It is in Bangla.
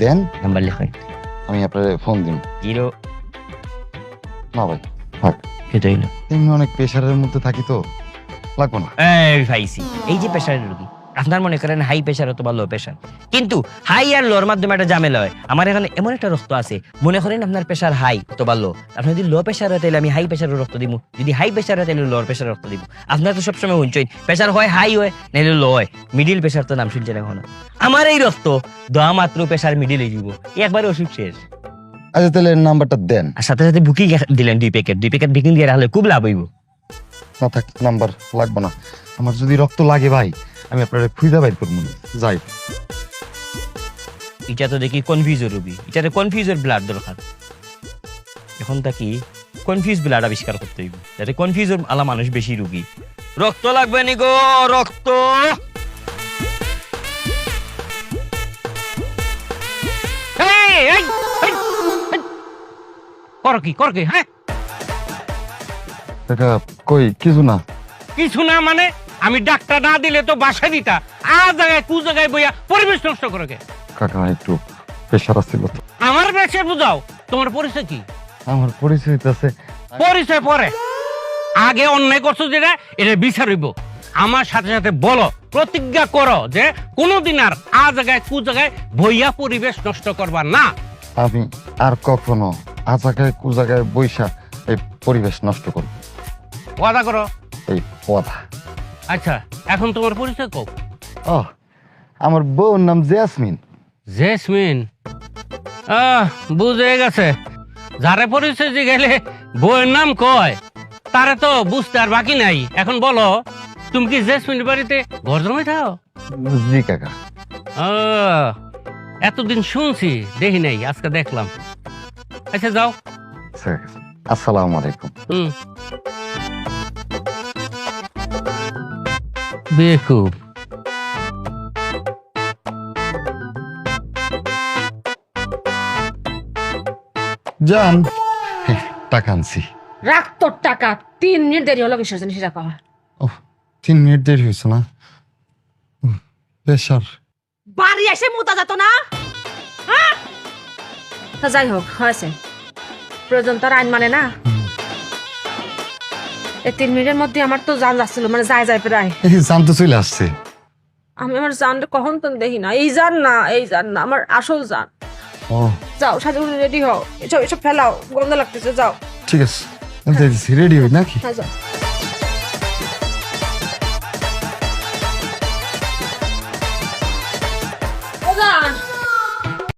দেন, নাম্বার লেখেন। আমি আপনার ফোন দিন। 0 না ভাই থাক, কেটে হইলো। এমনি অনেক প্রেশারের মধ্যে থাকি তো, লাগবো না। এই ভাইসি, এই যে প্রেশারের রোগী, আপনার মনে করেন হাই প্রেশার অথবা লো প্রেশার, কিন্তু হাই আর লোর মাধ্যমে একটা ঝামেলা হয়। আমার এখানে এমন একটা রক্ত আছে, মনে করেন আপনার প্রেশার হাই অথবা লো, আপনি যদি লো প্রেশার হয় তাহলে আমি হাই প্রেশারের রক্ত দিব, যদি হাই প্রেশার হয় তাহলে লোর প্রেশারের রক্ত দিব। আপনার তো সবসময় শুনছেন প্রেশার হয় হাই হয় নাহলে লো হয়, মিডিল প্রেশার তো নাম শুনছেন এখনো। আমার এই রক্ত দেওয়া মাত্র প্রেশার মিডিল হয়ে যাব, একবারে ওষুধ শেষ। আচ্ছা তাহলে নাম্বারটা দেন। আর সাথে সাথে বুকিং দিলেন 2 প্যাকেট বুকিং দিয়ে রাখলে খুব লাভ হইব। না থাক, নাম্বার লাগবো না। আমার যদি রক্ত লাগে ভাই, আমি আপনার খুঁজে বাইর করবো না। যাই। এটা তো দেখি কনফিউজর রোগী, এটাতে কনফিউজর ব্লাড দরকার। এখন তাকি কনফিউজ ব্লাড আবিষ্কার করতে হইব, যাতে কনফিউজর আলা মানুষ বেশি রোগী। রক্ত লাগবে নি গো, রক্ত। কর কি হ্যাঁ? কাকা কই কিছু না। কিছু না মানে আমি ডাক্তার না দিলে তো বাসায় দিতা, আর জায়গায় কু জায়গায় বইয়া পরিবেশ নষ্ট করে কে? কাকা একটু প্রেশার আসছিল তো। আমার বেশে বুঝাও, তোমার পরিচয় কি? আমার পরিচয় আছে। পরিচয় পরে, আগে অন্যায় করছো যেটা এটা বিচার হইব। আমার সাথে সাথে বলো, প্রতিজ্ঞা করো যে কোনোদিন আর আ জায়গায় কু জায়গায় বইয়া পরিবেশ নষ্ট করবা না। আমি আর কখনো আজাগায় কুজাগায় বৈশা এই পরিবেশ নষ্ট করব। ওয়াদা করো। এই কথা। আচ্ছা এখন তোমার পরিচয় কও। ও, আমার বউর নাম জেসমিন। জেসমিন, বুঝে গেছে। যারে পরিচয় যে গেলে বউয়ের নাম কয় তারে তো বুঝতে আর বাকি নাই। এখন বলো, তুমি কি জেসমিন বাড়িতে ঘর জমাই থাও? জি কাকা। এতদিন শুনছি, দেখি নাই, আজকে দেখলাম। আচ্ছা যাও। আসসালামু আলাইকুম। বেকুব। জান, টাকা আনছি। রাখ তোর টাকা, 3 মিনিট দেরি হলো কিসের জন্য সেটা কওয়া। ও 3 মিনিট দেরি হয়েছে না? প্রেশার। বাড়ি এসে মুতা যেত না? হ্যাঁ? তা যাই হোক, হয়েছে। প্রয়োজন তার আইন মানে না। এই 3 মিনিটের মধ্যে আমার তো জান যাচ্ছিল, মানে যায় প্রায়। এই জান তো চলে আসছে। আমি আমার জানটা কখন তো দেখি না। এই জান না, আমার আসল জান। ও যাও, সাজুগুলো রেডি হও, এসব ফেলাও, গন্ধ লাগতেছে, যাও। ঠিক আছে, রেডি হই নাকি? হ্যাঁ যাও।